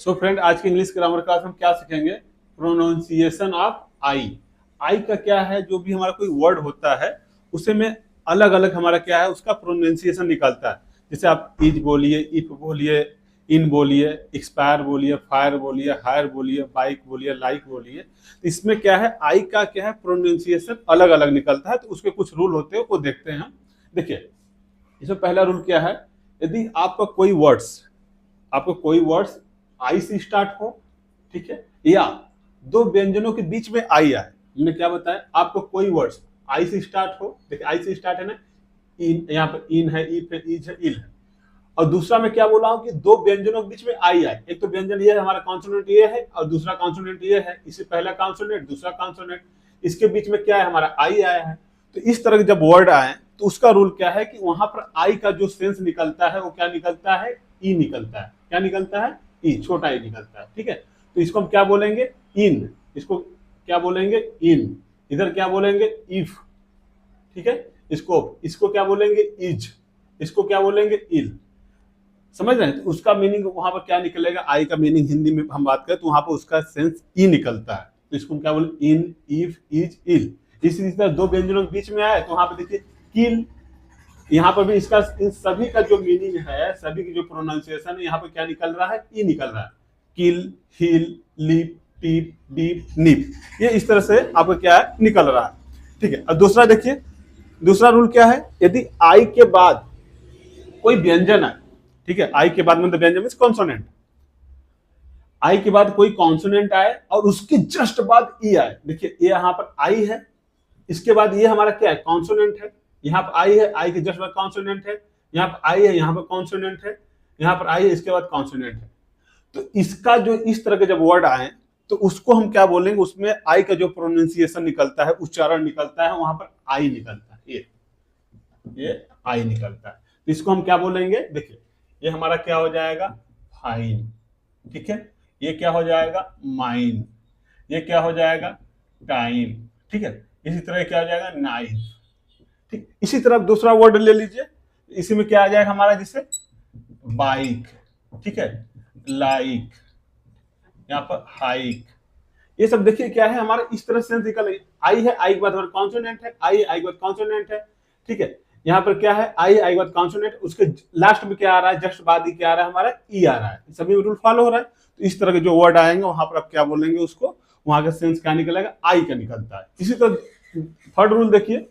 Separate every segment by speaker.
Speaker 1: So friend, आज के English grammar class में क्या सीखेंगे? प्रोनाउंसिएशन ऑफ आई। आई का क्या है? जो भी हमारा कोई वर्ड होता है उसे में अलग अलग हमारा क्या है, उसका प्रोनाउंसिएशन निकलता है। जैसे आप इज बोलिए, इफ बोलिए, इन बोलिए, एक्सपायर बोलिए, फायर बोलिए, हायर बोलिए, बाइक बोलिए, लाइक बोलिए। तो इसमें क्या है, आई का क्या है, प्रोनाउंसिएशन अलग अलग निकलता है। तो उसके कुछ रूल होते हैं, वो देखते हैं हम। देखिए, इसमें पहला रूल क्या है, यदि आपका कोई वर्ड्स आई से स्टार्ट हो, ठीक है, या दो व्यंजनों के बीच में आई आए। हमने क्या बताया, आपको कोई वर्ड्स आई से स्टार्ट हो, देखिए आई से स्टार्ट है ना, इन, यहाँ पर इन है, इफ है, इज है, इल है। और दूसरा मैं क्या बोला हूं कि दो व्यंजनों के बीच में आई आए। एक तो व्यंजन ये है, हमारा कॉन्सोनेंट ये है, और दूसरा कॉन्सोनेंट ये है। इससे पहला कॉन्सोनेंट, दूसरा कॉन्सोनेंट, इसके बीच में क्या है, हमारा आई आया है। तो इस तरह के जब वर्ड आए तो उसका रूल क्या है कि वहां पर आई का जो सेंस निकलता है वो क्या निकलता है, ई निकलता है। क्या निकलता है? ई, छोटा ई निकलता है। ठीक है, तो इसको हम क्या बोलेंगे, इन। इसको क्या बोलेंगे, इन। इधर क्या बोलेंगे, इफ। ठीक है, इसको क्या बोलेंगे, इज। इसको क्या बोलेंगे, इल। समझ रहे हैं? तो उसका मीनिंग वहां पर क्या निकलेगा, आई का मीनिंग हिंदी में हम बात करें तो वहां पर उसका सेंस ई निकलता है। तो इसको क्या बोले, इन, इफ, इज, इल। इसी तरह दो व्यंजनों के बीच में आए तो वहां पर देखिए किल। यहाँ पर भी इसका, इन सभी का जो मीनिंग है, सभी की जो प्रोनाउंसिएशन है, यहाँ पर क्या निकल रहा है, ई निकल रहा है। किल, हिल, लिप, टीप, डीप, निप, ये इस तरह से आपका क्या है, निकल रहा है। ठीक है, और दूसरा देखिए, दूसरा रूल क्या है, यदि आई के बाद कोई व्यंजन है, ठीक है, आई के बाद मतलब व्यंजन मींस कॉन्सोनेंट, आई के बाद कोई कॉन्सोनेंट आए और उसके जस्ट बाद ई आए। देखिए ये यहाँ पर आई है, इसके बाद ये हमारा क्या है, कॉन्सोनेंट है। यहाँ पर आई है, आई के जस्ट बाद कॉन्सोनेंट है। यहाँ पर आई है, यहाँ पर कॉन्सोनेंट है। यहाँ पर आई है, इसके बाद कॉन्सोनेंट है। तो इसका जो इस तरह के जब वर्ड आए तो उसको हम क्या बोलेंगे, उसमें आई का जो प्रोनाउंसिएशन निकलता है, उच्चारण निकलता है, वहां पर आई निकलता है। ये आई निकलता है। तो इसको हम क्या बोलेंगे, देखिए ये हमारा क्या हो जाएगा, फाइन। ठीक है, ये क्या हो जाएगा, माइन। ये क्या हो जाएगा, टाइम। ठीक है, इसी तरह क्या हो जाएगा, नाइफ। ठीक, इसी तरह दूसरा वर्ड ले लीजिए, इसी में क्या आ जाएगा हमारा, जैसे बाइक, ठीक है, लाइक, यहाँ पर हाइक। ये सब देखिए क्या है, हमारा इस तरह से निकल आई है, आई के बाद हमारा कॉन्सोनेंट है, आई के बाद कॉन्सोनेंट है। ठीक है, यहाँ पर क्या है, आई के बाद कॉन्सोनेंट, उसके लास्ट में क्या आ रहा है, जस्ट बाद ही क्या आ रहा है, हमारा ई आ रहा है। सभी रूल फॉलो हो रहा है। तो इस तरह के जो वर्ड आएंगे वहां पर आप क्या बोलेंगे, उसको वहां का सेंस क्या निकलेगा, आई का निकलता है। इसी तरह थर्ड रूल देखिए,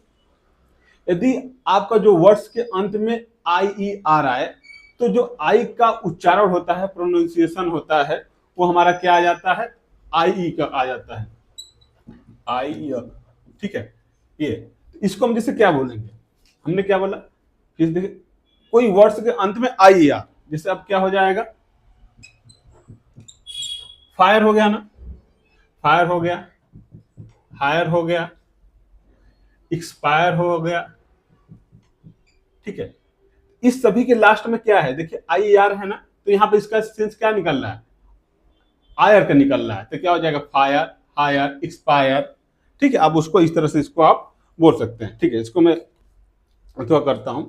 Speaker 1: यदि आपका जो वर्ड्स के अंत में आई ई आ रहा है तो जो आई का उच्चारण होता है, प्रोनाउंसिएशन होता है, वो हमारा क्या आ जाता है, आई ई का आ जाता है, आई। ठीक है, ये इसको हम जैसे क्या बोलेंगे, हमने क्या बोला, फिर देखिए कोई वर्ड्स के अंत में आई आ, जैसे अब क्या हो जाएगा, फायर हो गया ना, फायर हो गया, हायर हो गया, एक्सपायर हो गया। ठीक है, इस सभी के लास्ट में क्या है, देखिए आई आर है ना, तो यहां पर इसका सेंस क्या निकल रहा है, आयर का निकल रहा है। तो क्या हो जाएगा, फायर, हायर, एक्सपायर। ठीक है, अब उसको इस तरह से इसको आप बोल सकते हैं। ठीक है, इसको मैं अथवा करता हूं।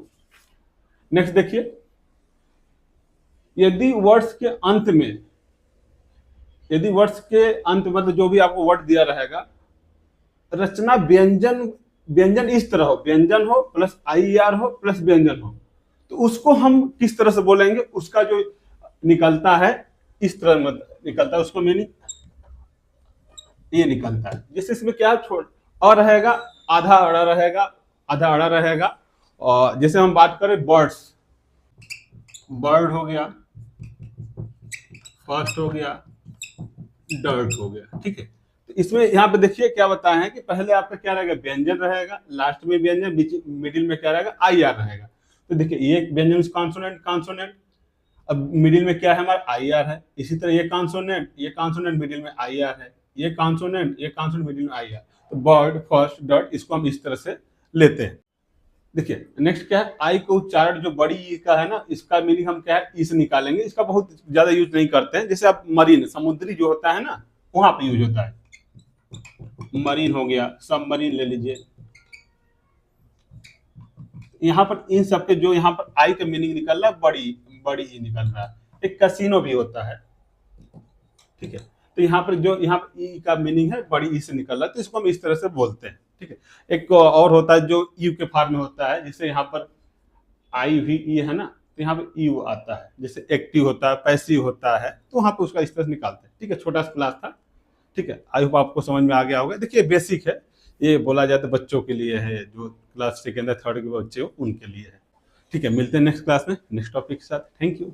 Speaker 1: नेक्स्ट देखिए, यदि वर्ड्स के अंत में, यदि वर्ड्स के अंत मतलब जो भी आपको वर्ड दिया रहेगा, रचना व्यंजन, व्यंजन इस तरह हो, व्यंजन हो प्लस आई आर हो प्लस व्यंजन हो, तो उसको हम किस तरह से बोलेंगे, उसका जो निकलता है इस तरह मतलब निकलता है, उसको मीनिंग ये निकलता है। जैसे इसमें क्या छोड़ और रहेगा, आधा अड़ा रहेगा, आधा अड़ा रहेगा। और जैसे हम बात करें बर्ड्स, बर्ड हो गया, फर्स्ट हो गया, डर्ट हो गया। ठीक है, तो इसमें यहाँ पे देखिए क्या बताया है कि पहले आपका क्या रहेगा, व्यंजन रहेगा, लास्ट में व्यंजन, बीच मिडिल में क्या रहेगा, आई आर रहेगा। तो देखिए ये व्यंजन कॉन्सोनेंट, कॉन्सोनेंट, अब मिडिल में क्या है हमारा, आई आर है। इसी तरह ये कॉन्सोनेंट मिडिल में आई आर है, ये कॉन्सोनेंट मिडिल में आई आर। तो बर्ड, फर्स्ट, डर्ट, इसको हम इस तरह से लेते हैं। देखिए नेक्स्ट क्या है, आई का उच्चारण जो बड़ी ई का है ना, इसका मीनिंग हम क्या है, ई से निकालेंगे। इसका बहुत ज्यादा यूज नहीं करते हैं। जैसे आप मरीन, समुद्री जो होता है ना, वहां पे यूज होता है। मरीन हो गया, सबमरीन ले लीजिए। यहाँ पर इन सबके जो यहाँ पर आई का मीनिंग निकल रहा है, बड़ी बड़ी ई निकल रहा है। एक कैसीनो भी होता है, ठीक है। तो यहाँ पर जो यहाँ पर ई का मीनिंग है बड़ी ई से निकल रहा है, तो इसको हम इस तरह से बोलते हैं। ठीक है। एक और होता है जो यू के फॉर्म में होता है, जैसे यहाँ पर आई भी ई है ना, तो यहाँ पे यू आता है, जैसे एक्टिव होता है, पैसिव होता है, तो वहां पे उसका इस तरह से निकालते हैं। ठीक है, छोटा सा क्लास था। ठीक है, आई होप आपको समझ में आ गया होगा। देखिए बेसिक है, ये बोला जाता है बच्चों के लिए है, जो क्लास सेकेंड या थर्ड के बच्चे हो उनके लिए है। ठीक है, मिलते हैं नेक्स्ट क्लास में नेक्स्ट टॉपिक के साथ। Thank you.